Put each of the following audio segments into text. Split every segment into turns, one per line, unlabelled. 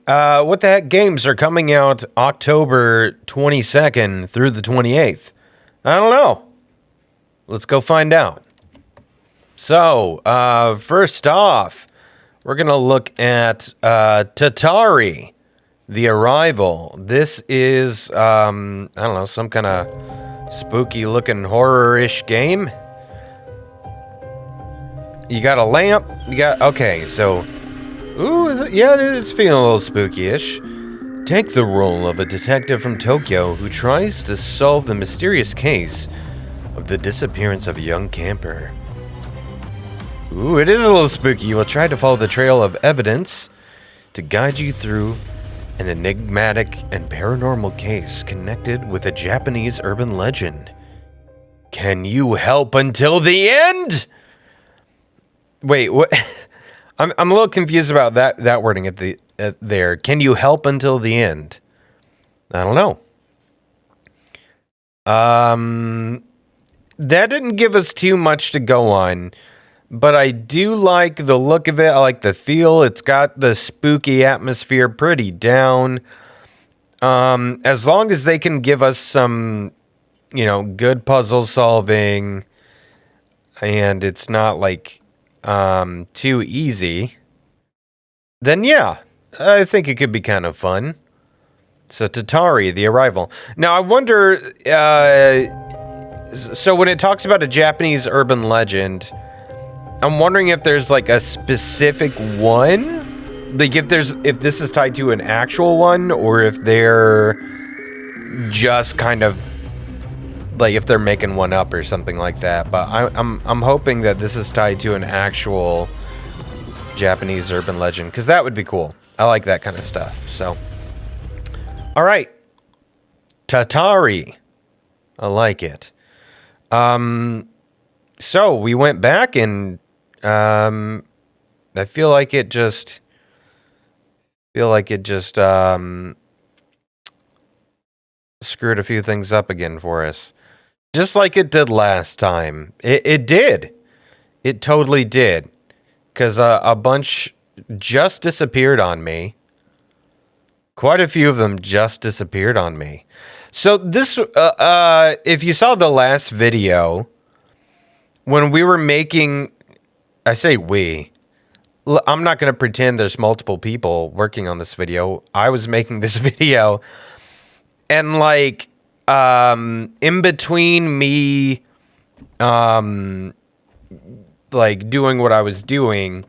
What the heck games are coming out October 22nd through the 28th? I don't know. Let's go find out. So, first off, we're going to look at Tatari, The Arrival. This is, I don't know, some kind of spooky-looking horror-ish game. You got a lamp. Okay, so... Ooh, it is feeling a little spooky-ish. Take the role of a detective from Tokyo who tries to solve the mysterious case of the disappearance of a young camper. Ooh, it is a little spooky. You will try to follow the trail of evidence to guide you through an enigmatic and paranormal case connected with a Japanese urban legend. Can you help until the end? Wait, what? I'm a little confused about that wording at there. Can you help until the end? I don't know. That didn't give us too much to go on, but I do like the look of it. I like the feel. It's got the spooky atmosphere pretty down. As long as they can give us some, good puzzle solving, and it's not like too easy, then yeah, I think it could be kind of fun. So Tatari, The Arrival. Now I wonder, so when it talks about a Japanese urban legend, I'm wondering if there's like a specific one, like if this is tied to an actual one, or if they're just kind of like if they're making one up or something like that. But I'm hoping that this is tied to an actual Japanese urban legend, because that would be cool. I like that kind of stuff. So, all right, Tatari, I like it. So we went back and I feel like it just screwed a few things up again for us. Just like it did last time. It did. It totally did. Because a bunch just disappeared on me. Quite a few of them just disappeared on me. So this, if you saw the last video, when we were making, I say we, I'm not going to pretend there's multiple people working on this video. I was making this video, and like, in between me, like doing what I was doing,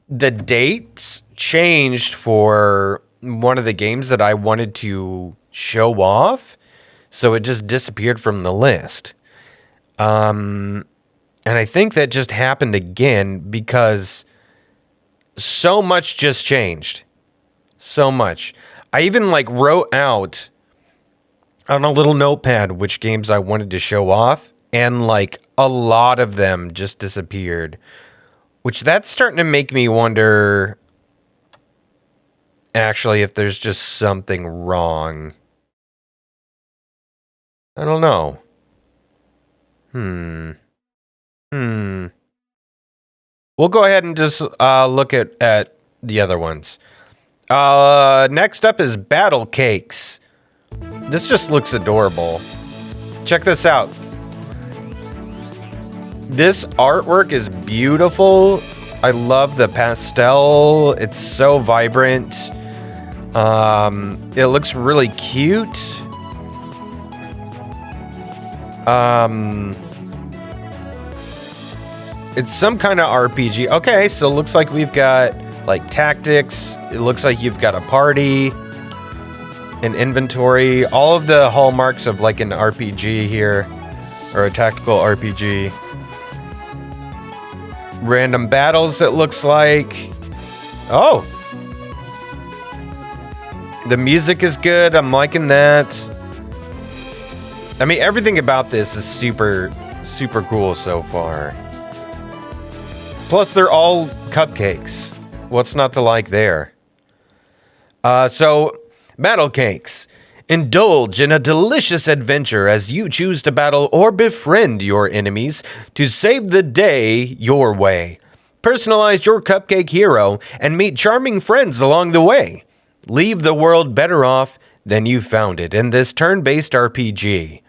the dates changed for one of the games that I wanted to show off. So it just disappeared from the list. And I think that just happened again because so much just changed. So much. I even like wrote out on a little notepad which games I wanted to show off, and like a lot of them just disappeared, which that's starting to make me wonder actually if there's just something wrong. I don't know. We'll go ahead and just look at the other ones. Next up is Battle Cakes. This just looks adorable. Check this out. This artwork is beautiful. I love the pastel. It's so vibrant. It looks really cute. It's some kind of RPG. Okay, so it looks like we've got like tactics. It looks like you've got a party, an inventory, all of the hallmarks of like an RPG here, or a tactical RPG. Random battles, it looks like. Oh, the music is good. I'm liking that. I mean, everything about this is super, super cool so far. Plus, they're all cupcakes. What's not to like there? So, Battle Cakes. Indulge in a delicious adventure as you choose to battle or befriend your enemies to save the day your way. Personalize your cupcake hero and meet charming friends along the way. Leave the world better off than you found it in this turn-based RPG.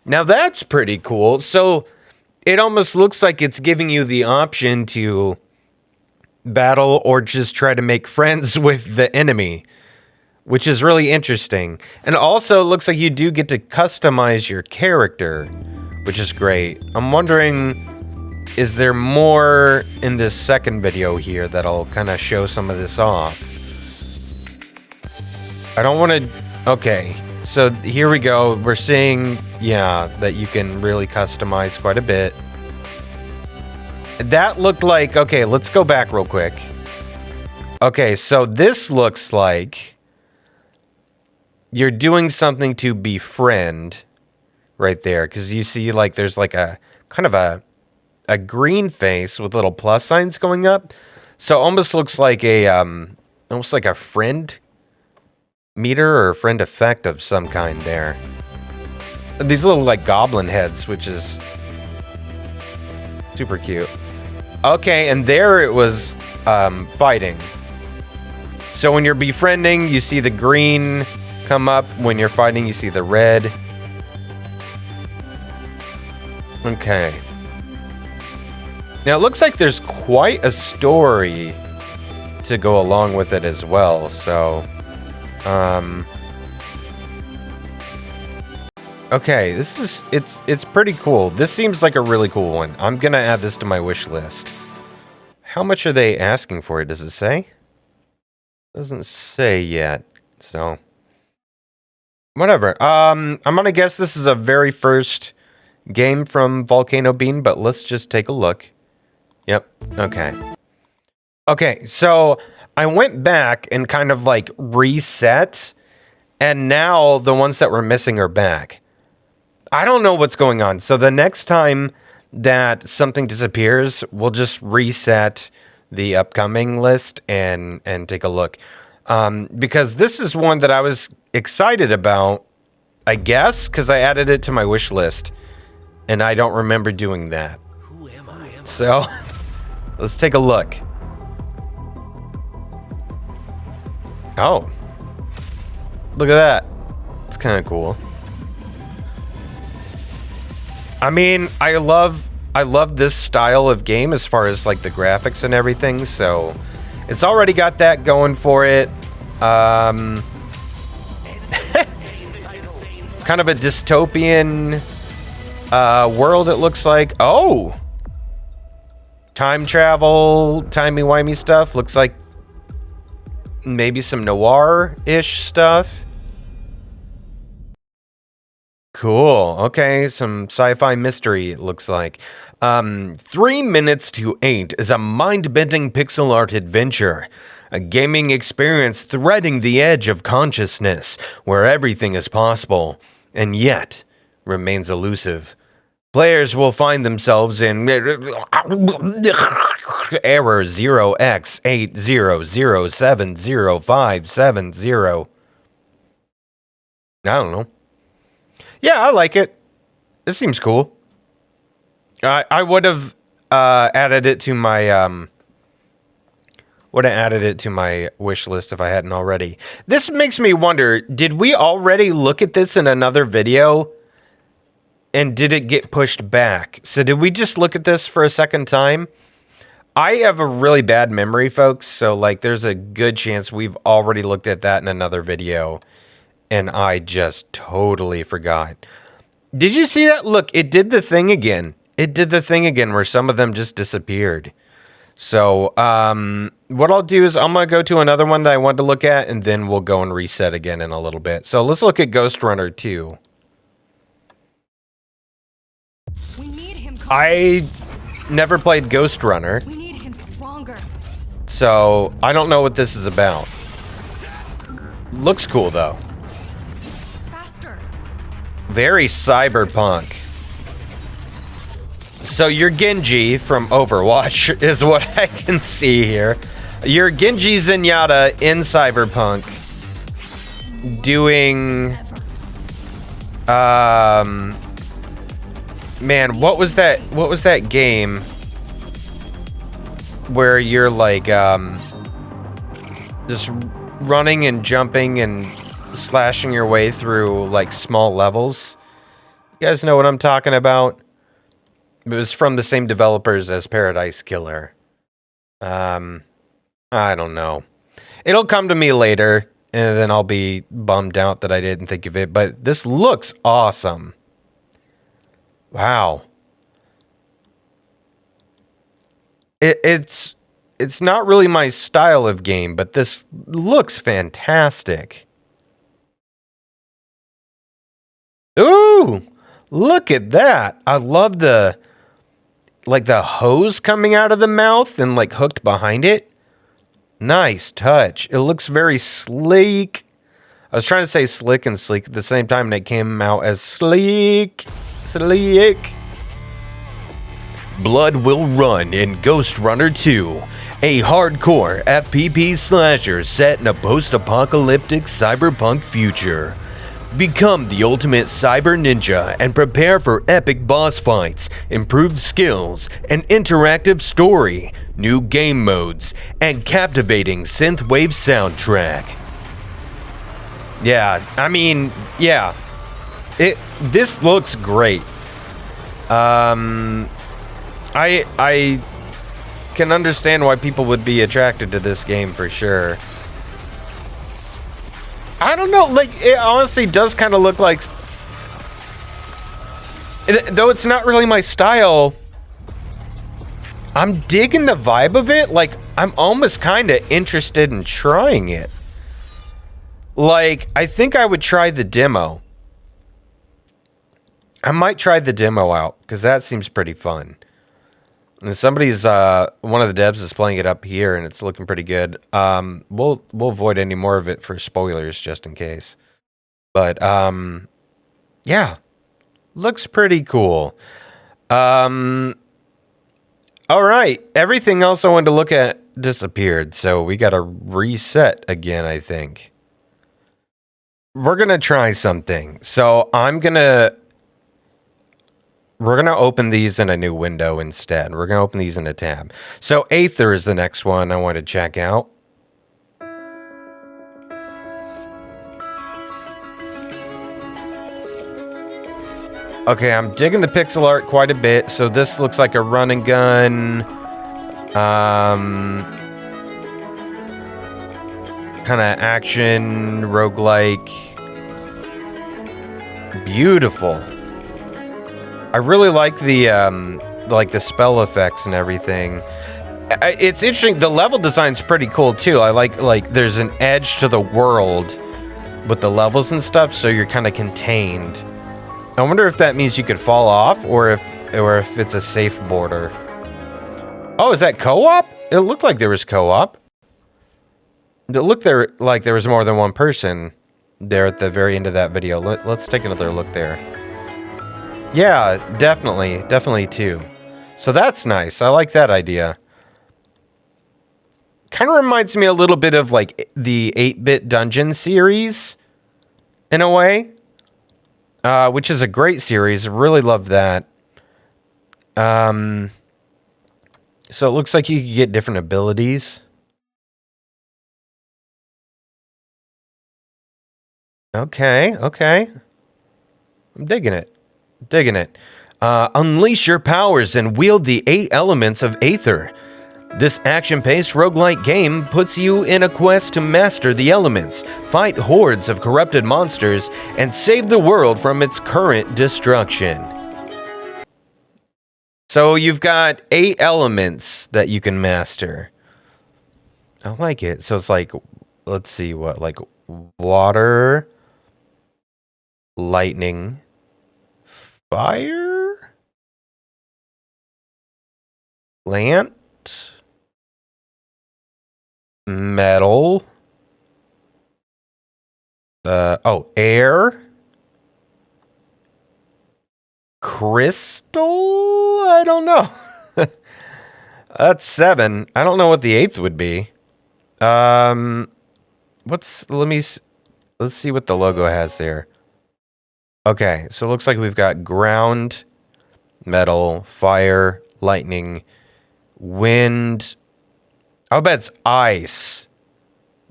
Now that's pretty cool. So it almost looks like it's giving you the option to battle or just try to make friends with the enemy, which is really interesting. And also it looks like you do get to customize your character, which is great. I'm wondering, is there more in this second video here that'll kind of show some of this off? I don't want to... Okay, so here we go. We're seeing, yeah, that you can really customize quite a bit. That looked like... Okay, let's go back real quick. Okay, so this looks like you're doing something to befriend right there, because you see, like, there's like a kind of a green face with little plus signs going up. So almost looks like a almost like a friend meter or friend effect of some kind there. These little like goblin heads, which is super cute. Okay, and there it was fighting. So when you're befriending, you see the green come up. When you're fighting, you see the red. Okay. Now it looks like there's quite a story to go along with it as well. So, okay, this is it's pretty cool. This seems like a really cool one. I'm gonna add this to my wish list. How much are they asking for it? Does it say? Doesn't say yet. So, whatever. I'm gonna guess this is a very first game from Volcano Bean, but let's just take a look. Yep. Okay. Okay, so I went back and kind of like reset, and now the ones that were missing are back. I don't know what's going on. So the next time that something disappears, we'll just reset the upcoming list and take a look. Because this is one that I was excited about, I guess, because I added it to my wish list, and I don't remember doing that.
Who am I?
So, let's take a look. Oh. Look at that. It's kind of cool. I mean, I love this style of game as far as like the graphics and everything, so it's already got that going for it. Kind of a dystopian world, it looks like. Oh! Time travel, timey-wimey stuff. Looks like maybe some noir-ish stuff. Cool. Okay, some sci-fi mystery, it looks like. 3 minutes to 8 is a mind-bending pixel art adventure. A gaming experience threading the edge of consciousness, where everything is possible, and yet remains elusive. Players will find themselves in error 0x80070570. I don't know. Yeah, I like it. It seems cool. I would have added it to my wish list if I hadn't already. This makes me wonder, did we already look at this in another video? And did it get pushed back? So did we just look at this for a second time? I have a really bad memory, folks. So like there's a good chance we've already looked at that in another video. And I just totally forgot. Did you see that? Look, it did the thing again. It did the thing again where some of them just disappeared. So what I'll do is I'm going to go to another one that I wanted to look at. And then we'll go and reset again in a little bit. So let's look at Ghost Runner 2. I never played Ghost Runner.
We need him stronger.
So I don't know what this is about. Looks cool though.
Faster.
Very cyberpunk. So you're Genji from Overwatch is what I can see here. You're Genji Zenyatta in cyberpunk doing man, what was that game where you're like just running and jumping and slashing your way through like small levels. You guys know what I'm talking about? It was from the same developers as Paradise Killer. I don't know. It'll come to me later, and then I'll be bummed out that I didn't think of it. But this looks awesome. Wow. It's not really my style of game, but this looks fantastic. Ooh, look at that. I love the hose coming out of the mouth and like hooked behind it. Nice touch. It looks very sleek. I was trying to say slick and sleek at the same time, and it came out as sleek. Sleek. Blood Will Run in Ghost Runner 2, a hardcore FPP slasher set in a post-apocalyptic cyberpunk future. Become the ultimate cyber ninja and prepare for epic boss fights, improved skills, an interactive story, new game modes, and captivating synthwave soundtrack. Yeah, I mean, yeah. This looks great. I can understand why people would be attracted to this game for sure. I don't know, like, it honestly does kind of look like... Though it's not really my style, I'm digging the vibe of it. Like, I'm almost kind of interested in trying it. Like, I think I would try the demo. I might try the demo out, because that seems pretty fun. And somebody's, one of the devs is playing it up here, and it's looking pretty good. We'll avoid any more of it for spoilers, just in case. But, yeah. Looks pretty cool. Alright. Everything else I wanted to look at disappeared, so we gotta reset again, I think. We're gonna try something. So, we're going to open these in a new window instead. We're going to open these in a tab. So Aether is the next one I want to check out. Okay, I'm digging the pixel art quite a bit. So this looks like a run and gun. Kind of action, roguelike. Beautiful. I really like the spell effects and everything. It's interesting. The level design's pretty cool too. I like there's an edge to the world with the levels and stuff, so you're kind of contained. I wonder if that means you could fall off, or if it's a safe border. Oh, is that co-op? It looked like there was co-op. It looked like there was more than one person there at the very end of that video. Let's take another look there. Yeah, definitely too. So that's nice. I like that idea. Kind of reminds me a little bit of like the 8-bit Dungeon series in a way, which is a great series. Really love that. So it looks like you can get different abilities. Okay. I'm digging it. Unleash your powers and wield the 8 elements of Aether. This action-paced roguelike game puts you in a quest to master the elements, fight hordes of corrupted monsters, and save the world from its current destruction. So you've got 8 elements that you can master. I like it. So it's like, let's see what, like water, lightning, fire, plant, metal, air, crystal. I don't know. That's 7. I don't know what the 8th would be. Let's see what the logo has there. Okay, so it looks like we've got ground, metal, fire, lightning, wind. I'll bet it's ice,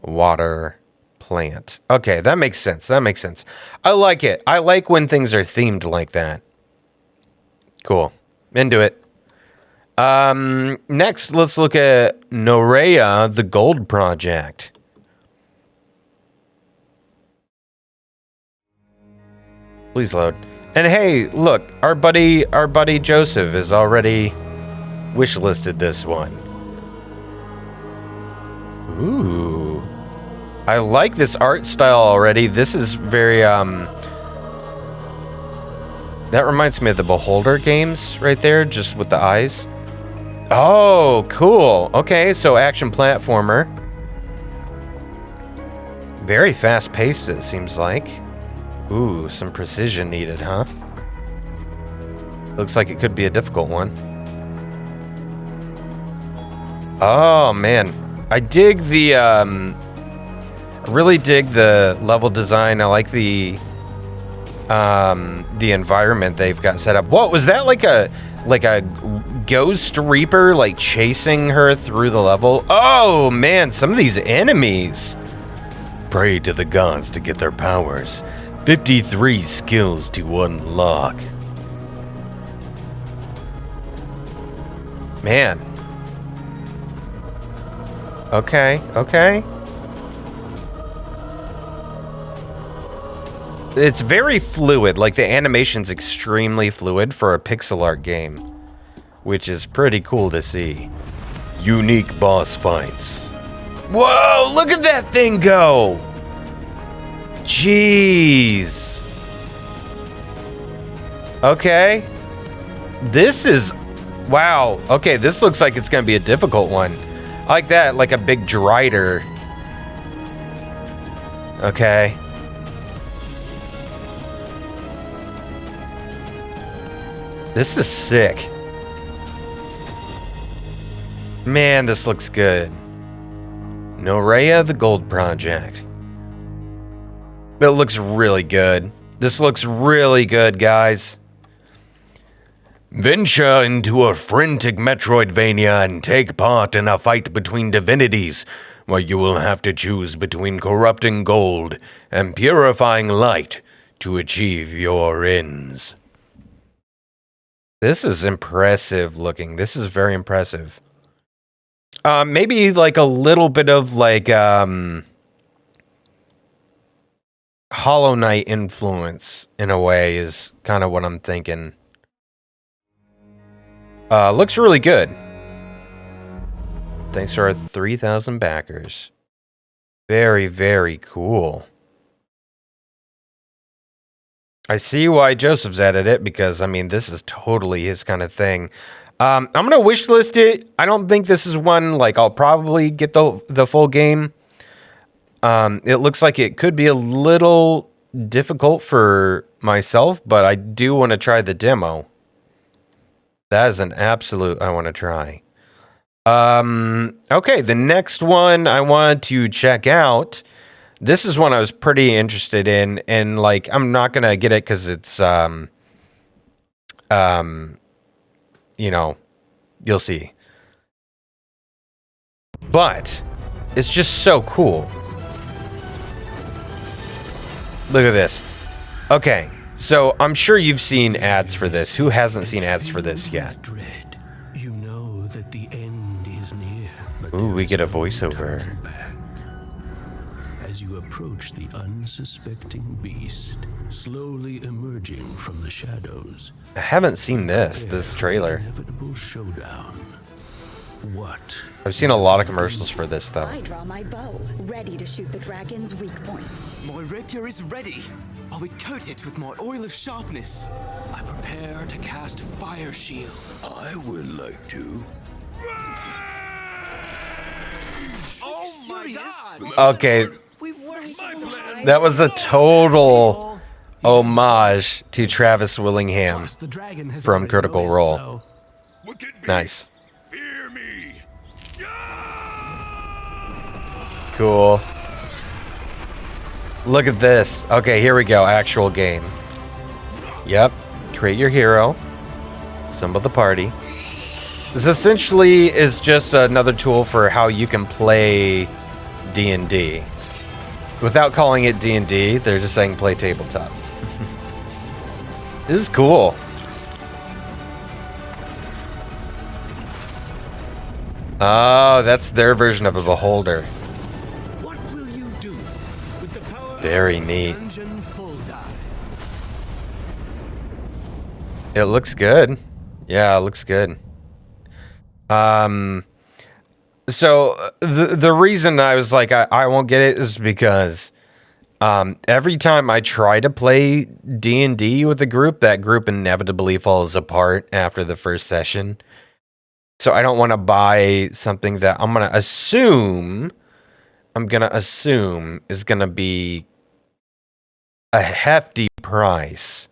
water, plant. Okay, that makes sense. That makes sense. I like it. I like when things are themed like that. Cool. Into it. Next, let's look at Norea, the Gold Project. Please load. And hey, look, our buddy Joseph has already wishlisted this one. Ooh. I like this art style already. This is very, that reminds me of the Beholder games right there, just with the eyes. Oh, cool. Okay, so action platformer. Very fast-paced, it seems like. Ooh, some precision needed, huh? Looks like it could be a difficult one. Oh, man. I dig the, I really dig the level design. I like the environment they've got set up. What was that, like a ghost reaper like chasing her through the level? Oh man, some of these enemies. Pray to the gods to get their powers. 53 skills to unlock. Man. Okay. It's very fluid, like the animation's extremely fluid for a pixel art game, which is pretty cool to see. Unique boss fights. Whoa, look at that thing go! Jeez. Okay. This is... Wow. Okay, this looks like it's gonna be a difficult one. I like that, like a big drider. Okay. This is sick. Man, this looks good. Norea, the Gold Project. It looks really good. This looks really good, guys. Venture into a frantic Metroidvania and take part in a fight between divinities, where you will have to choose between corrupting gold and purifying light to achieve your ends. This is impressive looking. This is very impressive. Maybe like a little bit of like Hollow Knight influence in a way is kind of what I'm thinking. Looks really good. Thanks to our 3,000 backers. Very, very cool. I see why Joseph's added it, because, I mean, this is totally his kind of thing. I'm going to wishlist it. I don't think this is one, like, I'll probably get the full game. It looks like it could be a little difficult for myself, but I do want to try the demo. That is an absolute I want to try. Okay, the next one I want to check out. This is one I was pretty interested in, and like I'm not gonna get it because it's you know, you'll see. But it's just so cool. Look at this. Okay, so I'm sure you've seen ads for this. Who hasn't seen ads for this yet?
You know that the end is near.
Ooh, we get a voiceover.
As you approach the unsuspecting beast, slowly emerging from the shadows.
I haven't seen this trailer.
Inevitable showdown. What?
I've seen a lot of commercials for this though.
I draw my bow, ready to shoot the dragon's weak point.
My rapier is ready. I would coat it with my oil of sharpness. I prepare to cast fire shield.
I would like to.
Oh my god!
Okay,
We've worked so hard.
that was a total homage to Travis Willingham
The dragon has
from
already
Critical
voiced,
Role.
so-
Nice.
Fear me.
Cool. Look at this. Okay, here we go. Actual game. Yep. Create your hero. Assemble the party. This essentially is just another tool for how you can play D&D. Without calling it D&D, they're just saying play tabletop. This is cool. Oh, that's their version of a beholder.
What will you do with the power
Very
of
neat.
Dungeon Full Die?
It looks good. Yeah, it looks good. So the reason I was like I won't get it is because every time I try to play D&D with a group, that group inevitably falls apart after the first session. So I don't want to buy something that I'm gonna assume is gonna be a hefty price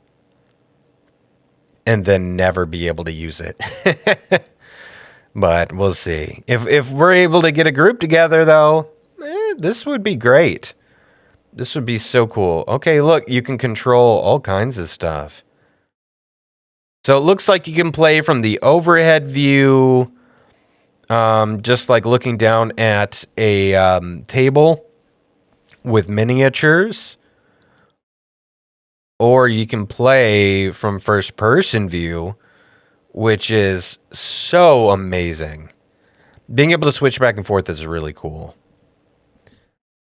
and then never be able to use it. But we'll see. If we're able to get a group together, though, this would be great. This would be so cool. Okay, look, you can control all kinds of stuff. So it looks like you can play from the overhead view, just like looking down at a table with miniatures. Or you can play from first-person view, which is so amazing. Being able to switch back and forth is really cool.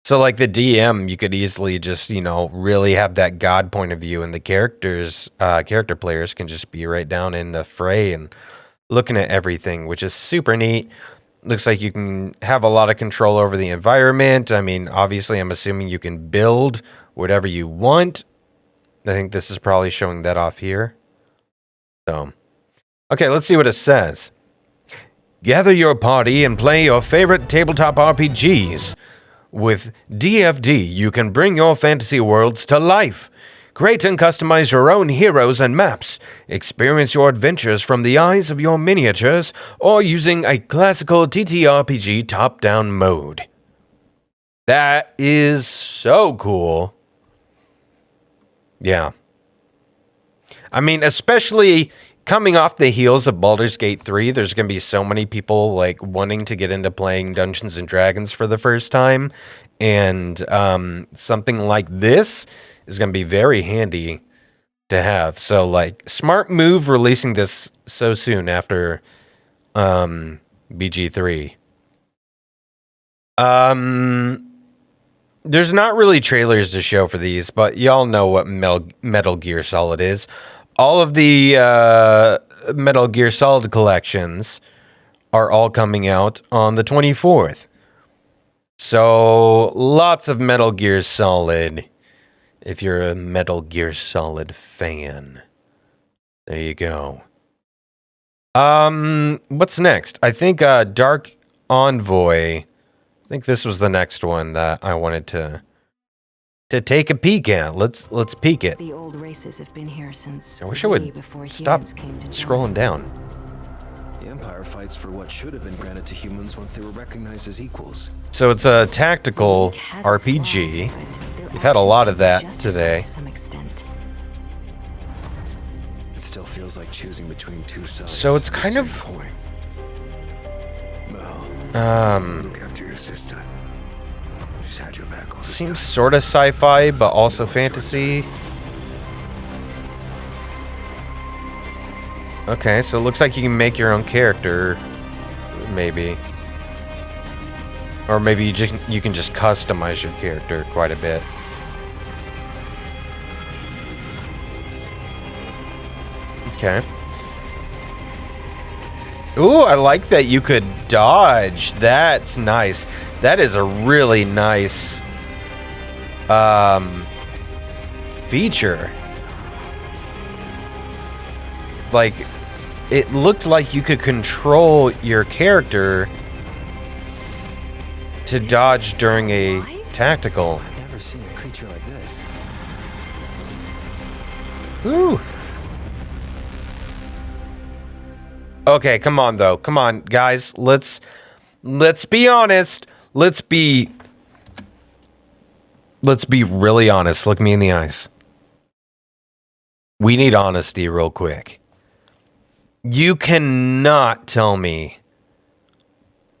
So like the DM, you could easily just, really have that God point of view, and the character players can just be right down in the fray and looking at everything, which is super neat. Looks like you can have a lot of control over the environment. I mean, obviously, I'm assuming you can build whatever you want. I think this is probably showing that off here. So, okay, let's see what it says. Gather your party and play your favorite tabletop RPGs. With DFD, you can bring your fantasy worlds to life. Create and customize your own heroes and maps. Experience your adventures from the eyes of your miniatures or using a classical TTRPG top-down mode. That is so cool. Yeah. I mean, especially coming off the heels of Baldur's Gate 3, there's going to be so many people like wanting to get into playing Dungeons and Dragons for the first time. And something like this is going to be very handy to have. So, like, smart move releasing this so soon after BG3. There's not really trailers to show for these, but y'all know what Metal Gear Solid is. All of the Metal Gear Solid collections are all coming out on the 24th. So, lots of Metal Gear Solid if you're a Metal Gear Solid fan. There you go. What's next? I think Dark Envoy. I think this was the next one that I wanted to take a peek at. Let's peek it.
The old races have been here since
I wish I would
way before
stop
humans came to
scrolling down.
The Empire fights for what should have been granted to humans once they were recognized as equals.
So it's a tactical RPG. We've had a lot of that today.
To some extent.
It still feels like choosing between two sides.
So it's kind of
Point. Well, look after your sister. She's had your back all this
seems
time.
sort of sci-fi, but also fantasy. Okay, so it looks like you can make your own character, maybe. Or maybe you can just customize your character quite a bit. Okay. Ooh, I like that you could dodge. That's nice. That is a really nice feature. Like, it looked like you could control your character to dodge during a tactical.
I've never seen a creature like this.
Ooh. Okay, come on though. Come on, guys. Let's be honest. Let's be really honest. Look me in the eyes. We need honesty real quick. You cannot tell me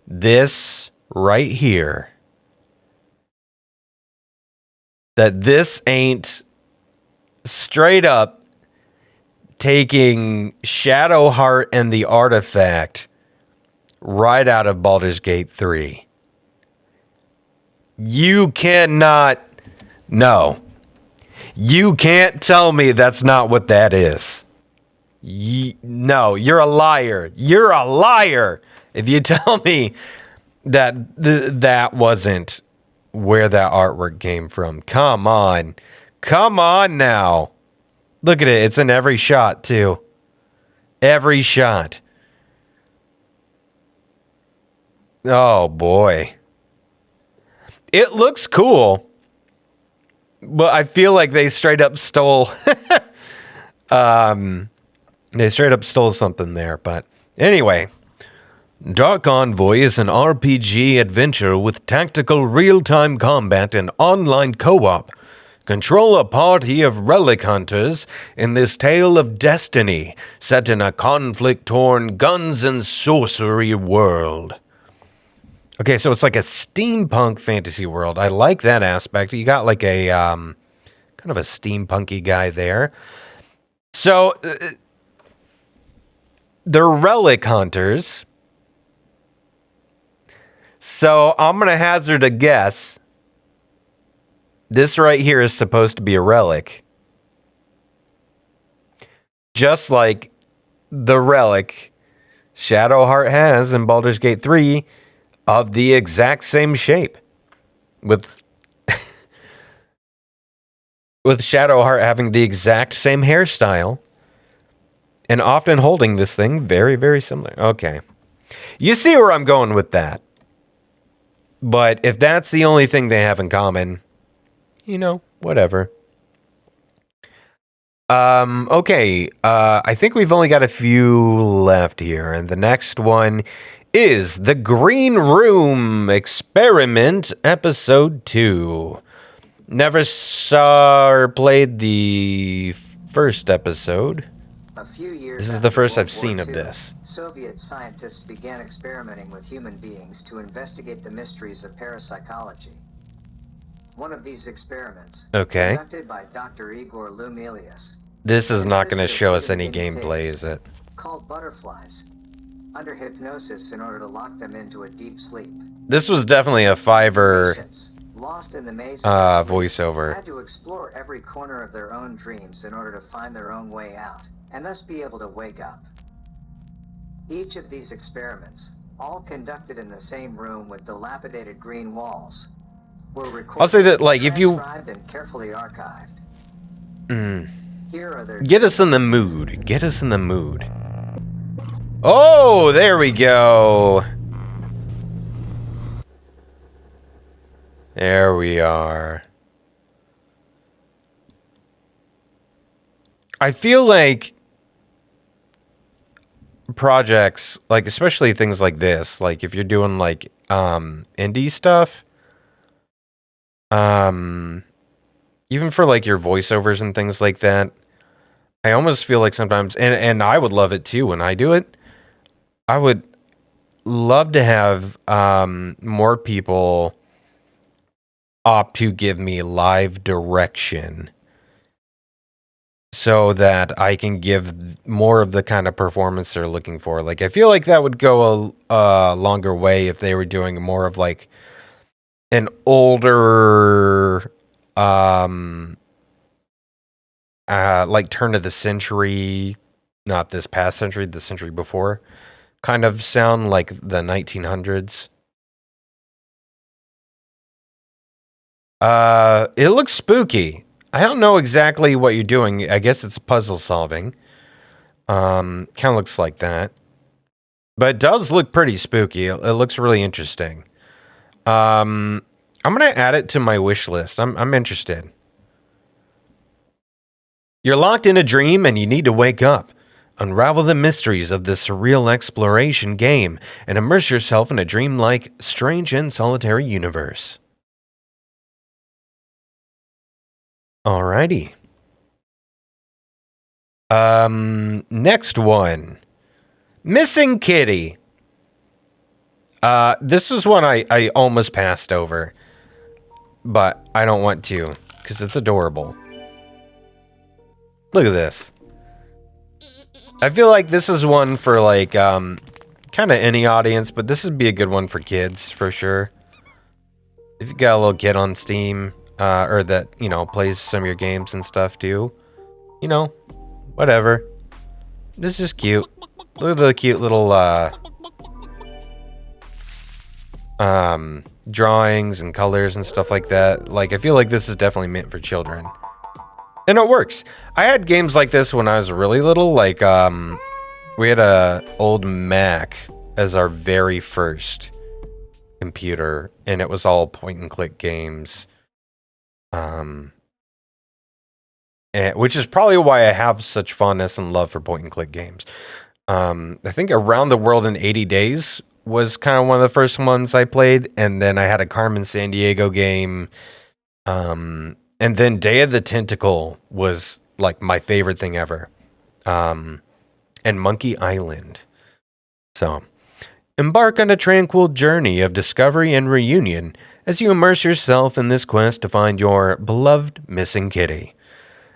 this right here that this ain't straight up taking Shadowheart and the artifact right out of Baldur's Gate 3. You cannot... No. You can't tell me that's not what that is. No, you're a liar. You're a liar if you tell me that that wasn't where that artwork came from. Come on. Come on now. Look at it. It's in every shot, too. Every shot. Oh, boy. It looks cool. But I feel like they straight up stole... they straight up stole something there. But anyway... Dark Envoy is an RPG adventure with tactical real-time combat and online co-op. Control a party of relic hunters in this tale of destiny set in a conflict-torn guns and sorcery world. Okay, so it's like a steampunk fantasy world. I like that aspect. You got like a kind of a steampunky guy there. So they're relic hunters. So I'm going to hazard a guess. This right here is supposed to be a relic. Just like the relic Shadowheart has in Baldur's Gate 3 of the exact same shape. With Shadowheart having the exact same hairstyle. And often holding this thing very, very similar. Okay. You see where I'm going with that. But if that's the only thing they have in common, you know, whatever. Okay. I think we've only got a few left here. And the next one is The Green Room Experiment Episode 2. Never saw or played the first episode.
A few years
This is the
after
first
World
I've seen
War
of
II,
this.
Soviet scientists began experimenting with human beings to investigate the mysteries of parapsychology. One of these experiments,
Okay.
conducted by Dr. Igor Lumilius,
This is not going to show us any gameplay, is it?
called butterflies, under hypnosis in order to lock them into a deep sleep.
This was definitely a Fiverr
Patients, lost in the maze of sleep,
voiceover.
had to explore every corner of their own dreams in order to find their own way out, and thus be able to wake up. Each of these experiments, all conducted in the same room with dilapidated green walls, were recorded,
I'll say that, like, if you...
transcribed and carefully archived. Here are their
Get us in the mood. Get us in the mood. Oh, there we go. There we are. I feel like projects, like especially things like this, like if you're doing like indie stuff, even for like your voiceovers and things like that, I almost feel like sometimes, and I would love it too when I do it, I would love to have more people opt to give me live direction so that I can give more of the kind of performance they're looking for. Like, I feel like that would go a longer way if they were doing more of like an older, like turn of the century, not this past century, the century before, kind of sound like the 1900s. It looks spooky. I don't know exactly what you're doing. I guess it's puzzle solving. Kind of looks like that. But it does look pretty spooky. It looks really interesting. I'm going to add it to my wish list. I'm interested. You're locked in a dream and you need to wake up. Unravel the mysteries of this surreal exploration game and immerse yourself in a dreamlike, strange and solitary universe. Alrighty. Next one. Missing Kitty. This was one I almost passed over, but I don't want to. because it's adorable. Look at this. I feel like this is one for like kind of any audience, but this would be a good one for kids for sure. If you got a little kid on Steam, or that, you know, plays some of your games and stuff too, you know, whatever. This is just cute. Look at the cute little drawings and colors and stuff like that. Like, I feel like this is definitely meant for children. And it works. I had games like this when I was really little. Like, we had a old Mac as our very first computer, and it was all point and click games. Which is probably why I have such fondness and love for point and click games. I think Around the World in 80 Days was kind of one of the first ones I played, and then I had a Carmen Sandiego game. And then Day of the Tentacle was like my favorite thing ever. And Monkey Island. So, embark on a tranquil journey of discovery and reunion as you immerse yourself in this quest to find your beloved missing kitty.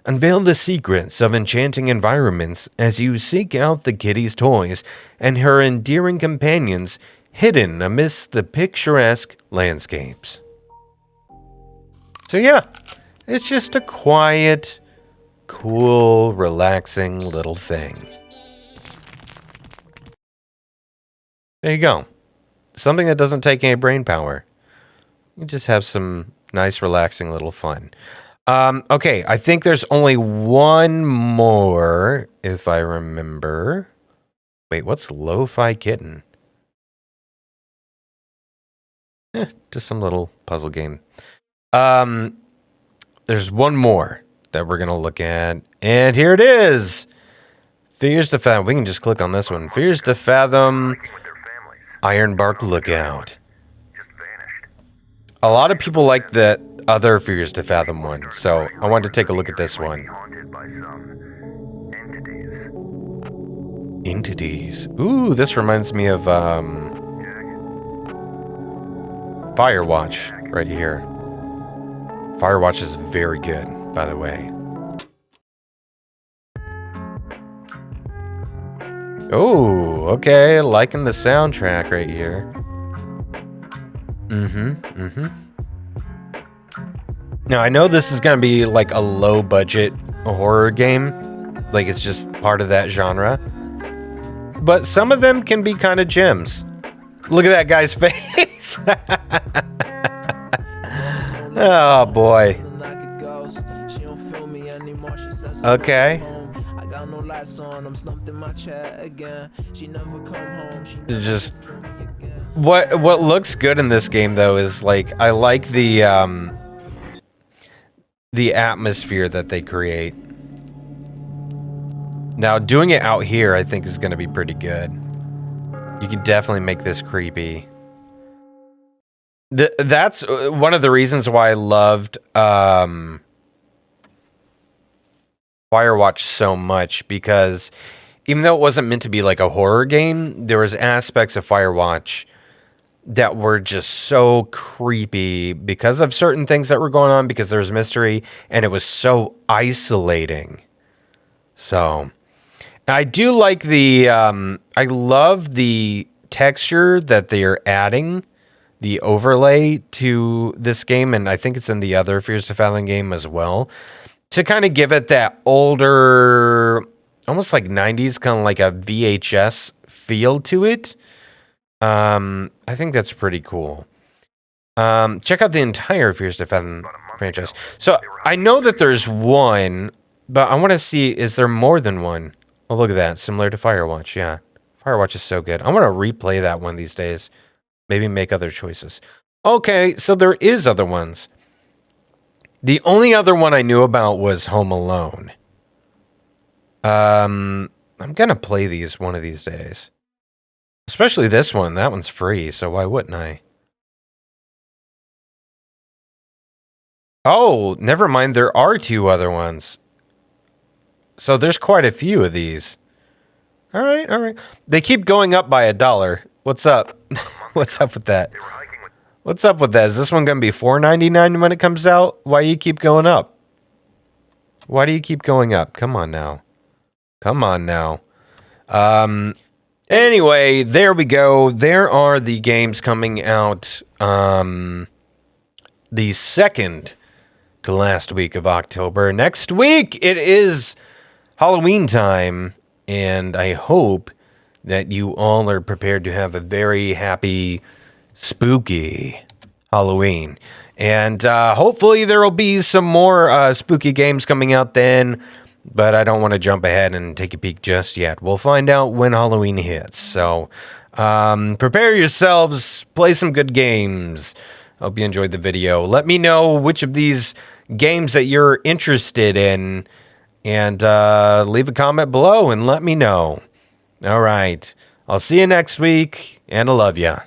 Unveil the secrets of enchanting environments as you seek out the kitty's toys and her endearing companions hidden amidst the picturesque landscapes. So yeah, it's just a quiet, cool, relaxing little thing. There you go. Something that doesn't take any brain power. You just have some nice, relaxing little fun. Okay, I think there's only one more, if I remember. Wait, what's Lo-Fi Kitten? Just some little puzzle game. There's one more that we're going to look at. And here it is. Fears to Fathom. We can just click on this one. Fears to Fathom. Ironbark Lookout. A lot of people like the other Fears to Fathom one, so I wanted to take a look at this one. Entities. Ooh, this reminds me of Firewatch right here. Firewatch is very good, by the way. Oh, okay, liking the soundtrack right here. Now, I know this is going to be like a low-budget horror game. Like, it's just part of that genre. But some of them can be kind of gems. Look at that guy's face. Oh, boy. Okay. Just... What looks good in this game, though, is, like, I like the atmosphere that they create. Now, doing it out here, I think, is going to be pretty good. You can definitely make this creepy. That's one of the reasons why I loved Firewatch so much, because even though it wasn't meant to be like a horror game, there was aspects of Firewatch that were just so creepy because of certain things that were going on, because there's mystery, and it was so isolating. So, I do like the, I love the texture that they're adding, the overlay to this game, and I think it's in the other Fears to Fathom game as well, to kind of give it that older, almost like 90s, kind of like a VHS feel to it. I think that's pretty cool. Check out the entire Fears to Fathom franchise. So I know that there's one, but I want to see, is there more than one? Oh, look at that. Similar to Firewatch. Yeah. Firewatch is so good. I want to replay that one these days. Maybe make other choices. Okay, so there is other ones. The only other one I knew about was Home Alone. I'm going to play these one of these days. Especially this one. That one's free, so why wouldn't I? Oh, never mind. There are two other ones. So there's quite a few of these. All right, all right. They keep going up by $1. What's up? What's up with that? What's up with that? Is this one going to be $4.99 when it comes out? Why do you keep going up? Why do you keep going up? Come on now. Come on now. Anyway, there we go. There are the games coming out the second to last week of October. Next week, it is Halloween time, and I hope that you all are prepared to have a very happy, spooky Halloween. And hopefully there will be some more spooky games coming out then, but I don't want to jump ahead and take a peek just yet. We'll find out when Halloween hits. So prepare yourselves, play some good games. Hope you enjoyed the video. Let me know which of these games that you're interested in, and leave a comment below and let me know. All right. I'll see you next week, and I love ya.